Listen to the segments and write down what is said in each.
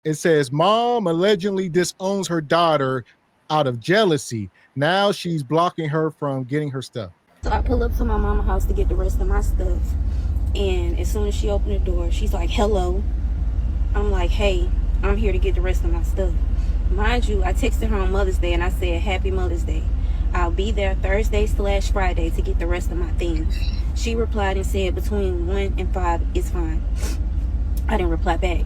It says, mom allegedly disowns her daughter out of jealousy. Now she's blocking her from getting her stuff. So I pull up to my mama's house to get the rest of my stuff. And as soon as she opened the door, she's like, hello. I'm like, hey, I'm here to get the rest of my stuff. Mind you, I texted her on Mother's Day and I said, happy Mother's Day. I'll be there Thursday/Friday to get the rest of my things. She replied and said between 1 and 5 is fine. I didn't reply back.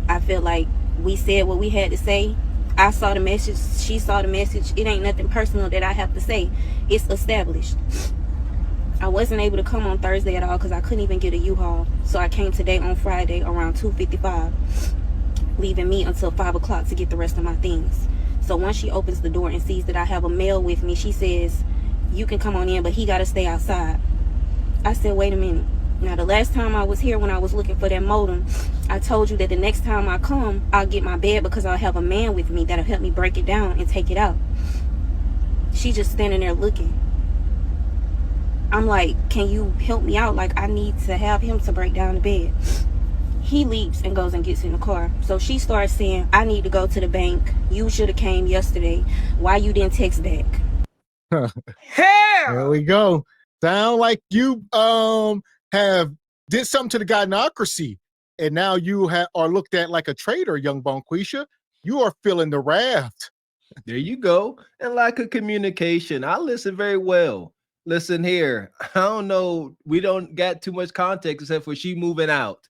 I feel like we said what we had to say. I saw the message. She saw the message. It ain't nothing personal that I have to say. It's established. I wasn't able to come on Thursday at all because I couldn't even get a U-Haul. So I came today on Friday around 2:55, leaving me until 5 o'clock to get the rest of my things. So once she opens the door and sees that I have a male with me, she says, you can come on in, but he got to stay outside. I said, wait a minute. Now, the last time I was here when I was looking for that modem, I told you that the next time I come, I'll get my bed because I'll have a man with me that'll help me break it down and take it out. She just standing there looking. I'm like, can you help me out? Like, I need to have him to break down the bed. He leaves and goes and gets in the car. So she starts saying, I need to go to the bank. You should have came yesterday. Why you didn't text back? There we go. Sound like you have did something to the gynocracy, and now you are looked at like a traitor, young Bonquisha. You are feeling the wrath. There you go. And lack of communication. I listen very well. Listen here. I don't know. We don't got too much context except for she moving out.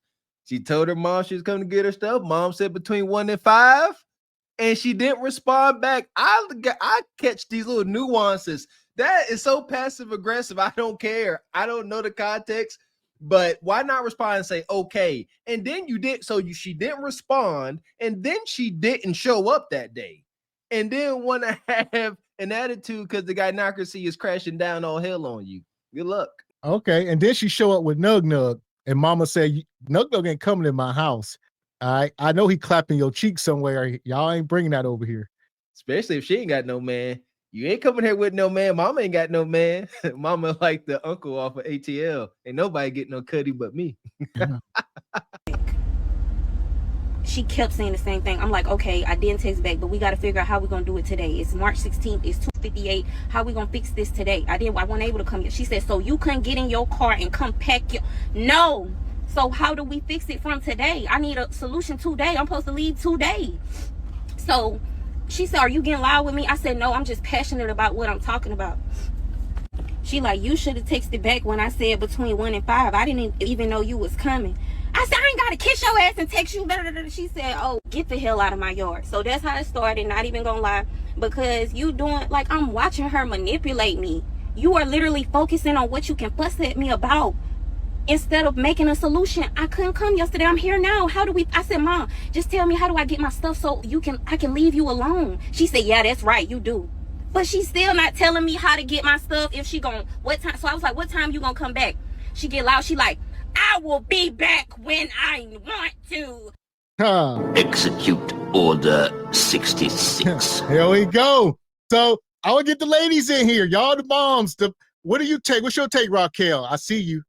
She told her mom she was coming to get her stuff. Mom said between 1 and 5, and she didn't respond back. I catch these little nuances. That is so passive aggressive. I don't care. I don't know the context, but why not respond and say okay? And then you did. So she didn't respond, and then she didn't show up that day, and then want to have an attitude because the gynocracy is crashing down all hell on you. Good luck. Okay, and then she show up with Nug Nug, and Mama said, Nug Nug ain't coming in my house. I know he clapping your cheek somewhere. Y'all ain't bringing that over here. Especially if she ain't got no man. You ain't coming here with no man. Mama ain't got no man. Mama like the uncle off of ATL. Ain't nobody getting no cutty but me. She kept saying the same thing. I'm like, okay, I didn't text back, but we got to figure out how we're going to do it today. It's March 16th. It's 2:58. How we going to fix this today? I wasn't able to come. She said, so you couldn't get in your car and come pack your... No. So how do we fix it from today? I need a solution today. I'm supposed to leave today. So she said, are you getting loud with me? I said, no, I'm just passionate about what I'm talking about. She like, you should have texted back when I said between 1 and 5. I didn't even know you was coming. I said, I ain't got to kiss your ass and text you. She said, oh, get the hell out of my yard. So that's how it started, not even gonna lie. Because you doing, like, I'm watching her manipulate me. You are literally focusing on what you can fuss at me about instead of making a solution. I couldn't come yesterday. I'm here now. How do we? I said, Mom, just tell me how do I get my stuff so I can leave you alone. She said, yeah, that's right, you do. But she's still not telling me how to get my stuff. If she gon' what time? So I was like, what time you gonna come back? She get loud. She like, I will be back when I want to. Execute Order 66. Here we go. So I will get the ladies in here. Y'all the moms. What do you take? What's your take, Raquel? I see you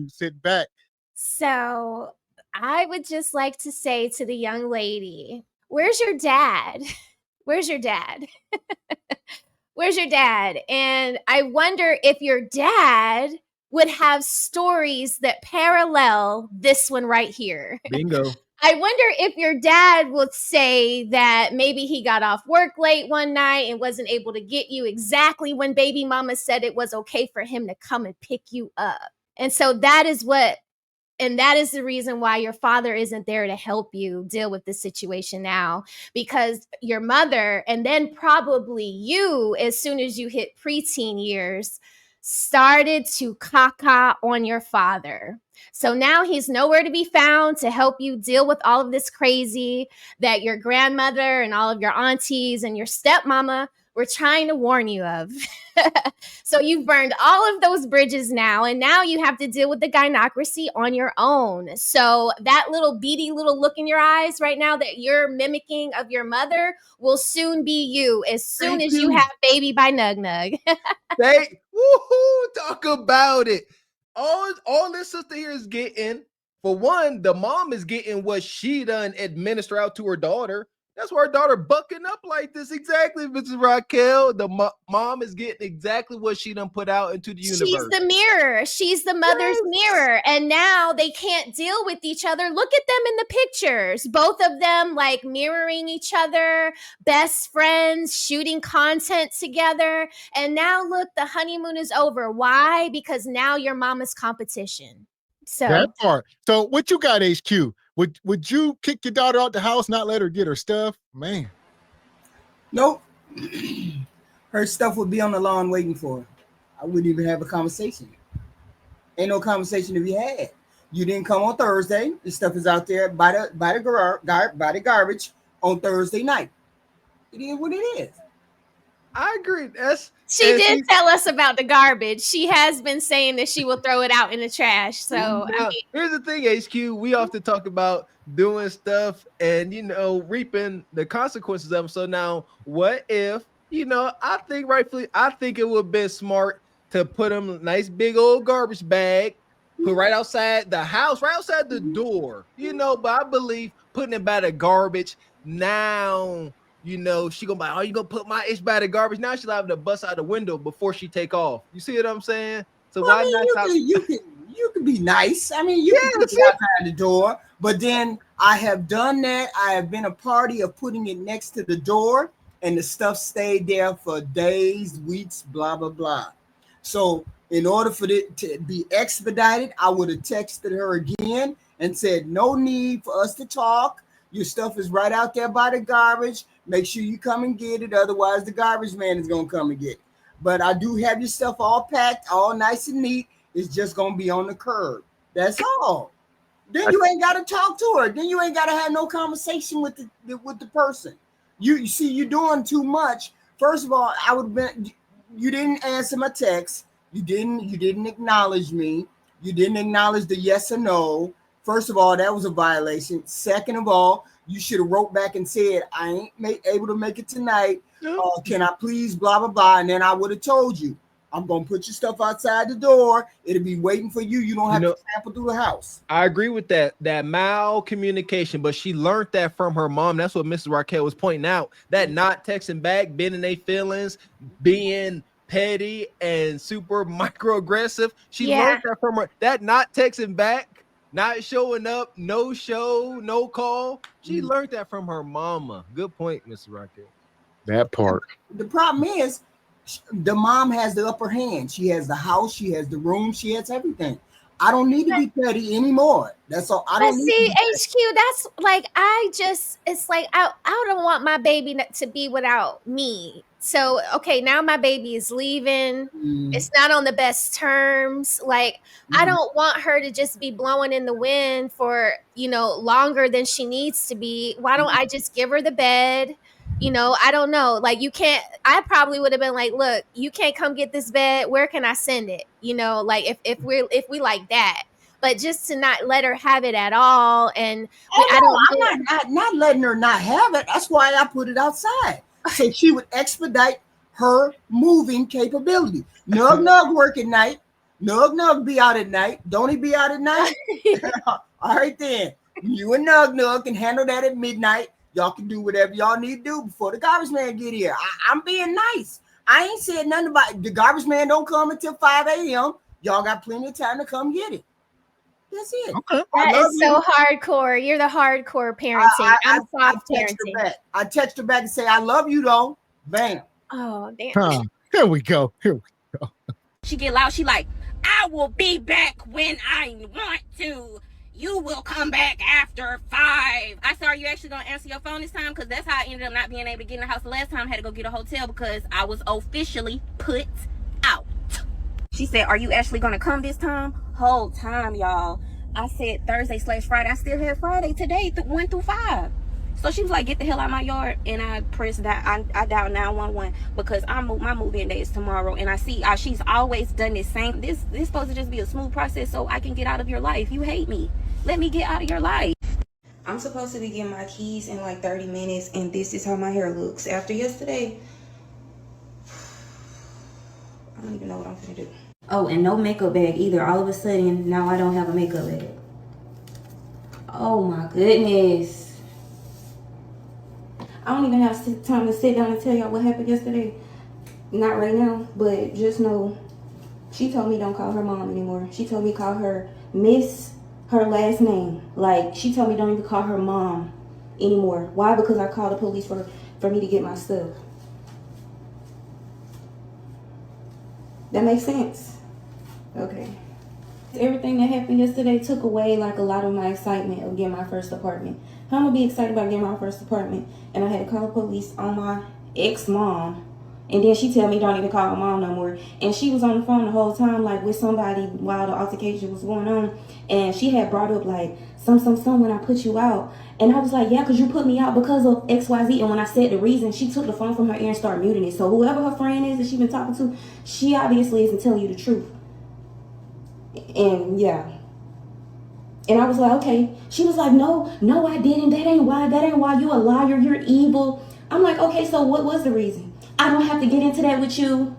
sitting back. So I would just like to say to the young lady, where's your dad? Where's your dad? Where's your dad? And I wonder if your dad would have stories that parallel this one right here. Bingo. I wonder if your dad would say that maybe he got off work late one night and wasn't able to get you exactly when baby mama said it was okay for him to come and pick you up. And so that is the reason why your father isn't there to help you deal with the situation now, because your mother and then probably you, as soon as you hit preteen years, started to caca on your father. So now he's nowhere to be found to help you deal with all of this crazy that your grandmother and all of your aunties and your stepmama were trying to warn you of. So you've burned all of those bridges now, and now you have to deal with the gynocracy on your own. So that little beady little look in your eyes right now that you're mimicking of your mother will soon be you as soon as you have baby by Nug Nug. Woohoo! Talk about it. All this sister here is getting For one, the mom is getting what she done administer out to her daughter. That's why her daughter bucking up like this. Exactly, Mrs. Raquel. The mom is getting exactly what she done put out into the universe. She's the mirror. She's the mother's mirror. And now they can't deal with each other. Look at them in the pictures. Both of them like mirroring each other, best friends, shooting content together. And now look, the honeymoon is over. Why? Because now you're mama's competition. So that part. So what you got, HQ? Would you kick your daughter out the house, not let her get her stuff? Man. Nope. Her stuff would be on the lawn waiting for her. I wouldn't even have a conversation. Ain't no conversation to be had. You didn't come on Thursday. The stuff is out there by the garbage on Thursday night. It is what it is. I agree. She did tell us about the garbage. She has been saying that she will throw it out in the trash. So now, here's the thing, HQ. We often talk about doing stuff and reaping the consequences of them. So now, what if I think it would have been smart to put them in a nice big old garbage bag, put right outside the house, right outside the door. But I believe putting it by the garbage now. She gonna be like, oh, you gonna put my ish by the garbage? Now she'll have to bust out the window before she take off. You see what I'm saying? So why not? You can be nice. I mean, you can put it outside the door, but then I have done that. I have been a party of putting it next to the door, and the stuff stayed there for days, weeks, blah blah blah. So in order for it to be expedited, I would have texted her again and said, no need for us to talk. Your stuff is right out there by the garbage. Make sure you come and get it. Otherwise, the garbage man is going to come and get it. But I do have your stuff all packed, all nice and neat. It's just going to be on the curb. That's all. Then you ain't got to talk to her. Then you ain't got to have no conversation with the person. You see, you're doing too much. First of all, you didn't answer my text. You didn't acknowledge me. You didn't acknowledge the yes or no. First of all, that was a violation. Second of all, you should have wrote back and said, I ain't able to make it tonight. Can I please blah, blah, blah. And then I would have told you, I'm going to put your stuff outside the door. It'll be waiting for you. You don't have to trample through the house. I agree with that malcommunication, but she learned that from her mom. That's what Mrs. Raquel was pointing out. That not texting back, being in their feelings, being petty and super microaggressive. She learned that from her. That not texting back, not showing up, no show, no call. She learned that from her mama. Good point, Mr. Raquel. That part. The problem is the mom has the upper hand. She has the house, she has the room, she has everything. I don't need to be petty anymore. That's all. I don't see, HQ, that's like, it's like, I don't want my baby to be without me. So, okay, now my baby is leaving. It's not on the best terms. Like, I don't want her to just be blowing in the wind for, longer than she needs to be. Why don't I just give her the bed? I don't know. Like, I probably would have been like, look, you can't come get this bed. Where can I send it? Like if we like that. But just to not let her have it at all. And I'm not letting her not have it. That's why I put it outside. So she would expedite her moving capability. Nug work at night. Nug be out at night. Don't he be out at night? All right then. You and Nug can handle that at midnight. Y'all can do whatever y'all need to do before the garbage man get here. I'm being nice. I ain't said nothing about the garbage man don't come until 5 a.m. Y'all got plenty of time to come get it. That's it. Okay. That is so hardcore. You're the hardcore parenting. I'm soft parenting. I text her back and say, I love you though. Bam. Oh, damn. Here we go. She get loud. She like, I will be back when I want to. You will come back after 5. I said, are you actually going to answer your phone this time? Because that's how I ended up not being able to get in the house the last time. I had to go get a hotel because I was officially put out. She said, are you actually going to come this time? Whole time, y'all. I said Thursday/Friday. I still had Friday today, 1 through 5. So she was like, get the hell out of my yard. And I pressed that. I dialed 911 because my move-in day is tomorrow. And I see she's always done this same. This supposed to just be a smooth process so I can get out of your life. You hate me. Let me get out of your life. I'm supposed to be getting my keys in like 30 minutes. And this is how my hair looks. After yesterday, I don't even know what I'm going to do. Oh, and no makeup bag either. All of a sudden, now I don't have a makeup bag. Oh my goodness. I don't even have time to sit down and tell y'all what happened yesterday. Not right now, but just know she told me don't call her mom anymore. She told me call her Miss, her last name. Like, she told me don't even call her mom anymore. Why? Because I called the police for me to get my stuff. That makes sense? Okay. Everything that happened yesterday took away like a lot of my excitement of getting my first apartment. How am I gonna be excited about getting my first apartment and I had to call the police on my ex-mom, and then she tell me don't even call her mom no more, and she was on the phone the whole time like with somebody while the altercation was going on, and she had brought up like some when I put you out, and I was like, yeah, because you put me out because of XYZ. And when I said the reason, she took the phone from her ear and started muting it. So whoever her friend is that she been talking to, she obviously isn't telling you the truth. And yeah, and I was like, okay. She was like, no, I didn't. That ain't why. You a liar. You're evil. I'm like, okay, so what was the reason? I don't have to get into that with you.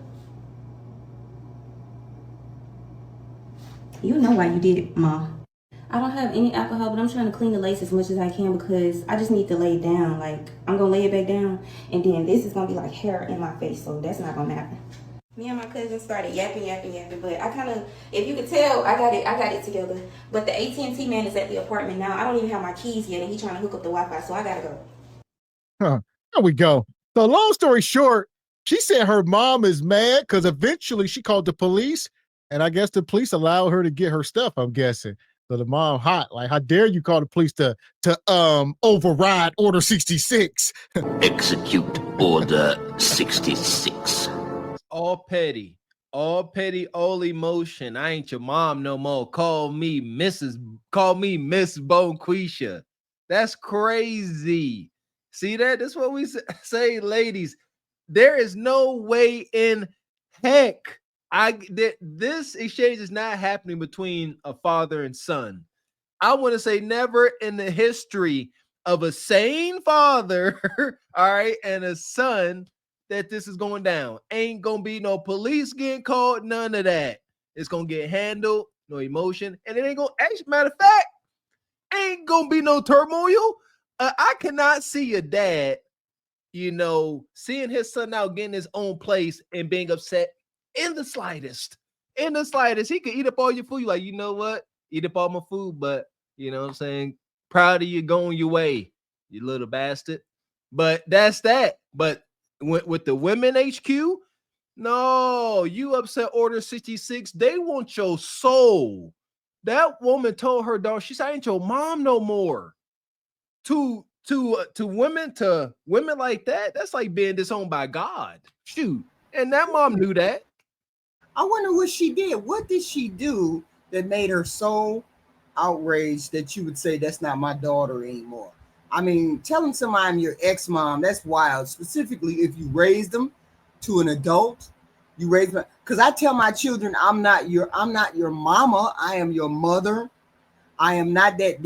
You know why you did it, Ma. I don't have any alcohol, but I'm trying to clean the lace as much as I can because I just need to lay it down. Like, I'm gonna lay it back down, and then this is gonna be like hair in my face, so that's not gonna happen. Me and my cousin started yapping, but I kind of, if you could tell, I got it together. But the AT&T man is at the apartment now. I don't even have my keys yet, and he's trying to hook up the Wi-Fi, so I gotta go. There we go. So long story short, she said her mom is mad because eventually she called the police, and I guess the police allowed her to get her stuff, I'm guessing. So the mom hot, like, how dare you call the police to override Order 66? Execute Order 66. All petty, all emotion. I ain't your mom no more. Call me Miss Bonquisha. That's crazy. See that? That's what we say, ladies. There is no way in heck this exchange is not happening between a father and son. I want to say never in the history of a sane father, all right, and a son, that this is going down. Ain't gonna be no police getting called, none of that. It's gonna get handled, no emotion, and it ain't gonna, actually, matter of fact, ain't gonna be no turmoil. I cannot see a dad, seeing his son out getting his own place and being upset in the slightest. In the slightest. He could eat up all your food. You're like, you know what? Eat up all my food, but you know what I'm saying? Proud of you going your way, you little bastard. But that's that. But with the women HQ, no, you upset Order 66. They want your soul. That woman told her daughter, she said, I ain't your mom no more. To women like that, that's like being disowned by God. Shoot. And that mom knew that. I wonder what she did. What did she do that made her so outraged that you would say that's not my daughter anymore? I mean, telling somebody I'm your ex-mom, that's wild. Specifically, if you raised them to an adult, you raised them. Because I tell my children, I'm not your mama. I am your mother. I am not that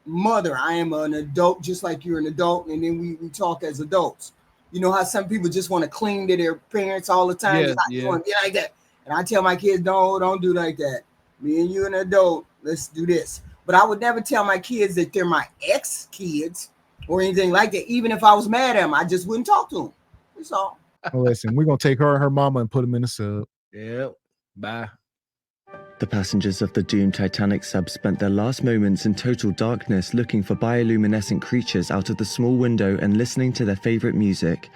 mother. I am an adult, just like you're an adult. And then we talk as adults. You know how some people just want to cling to their parents all the time? Yeah, You want to be like that. And I tell my kids, don't do like that. Me and you an adult, let's do this. But I would never tell my kids that they're my ex-kids or anything like that. Even if I was mad at them, I just wouldn't talk to them. That's all. Well, listen, we're going to take her and her mama and put them in the sub. Yeah, bye. The passengers of the doomed Titanic sub spent their last moments in total darkness looking for bioluminescent creatures out of the small window and listening to their favorite music.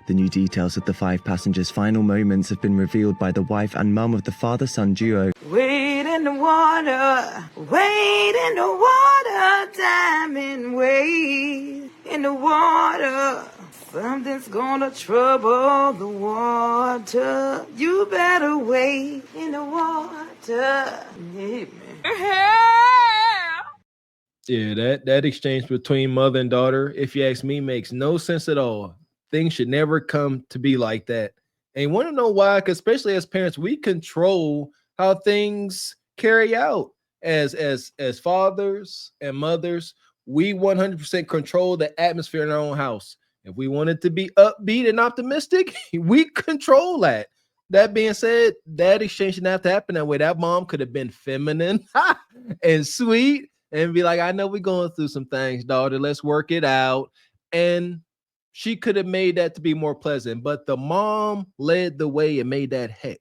The new details of the 5 passengers' final moments have been revealed by the wife and mum of the father-son duo. Wade in the water, diamond, wade in the water. Something's gonna trouble the water. You better wade in the water. Yeah, that exchange between mother and daughter, if you ask me, makes no sense at all. Things should never come to be like that. And you want to know why? Because especially as parents, we control how things carry out. As fathers and mothers, we 100% control the atmosphere in our own house. If we want it to be upbeat and optimistic, we control that. That being said, that exchange didn't have to happen that way. That mom could have been feminine and sweet and be like, I know we're going through some things, daughter. Let's work it out. And she could have made that to be more pleasant. But the mom led the way and made that heck.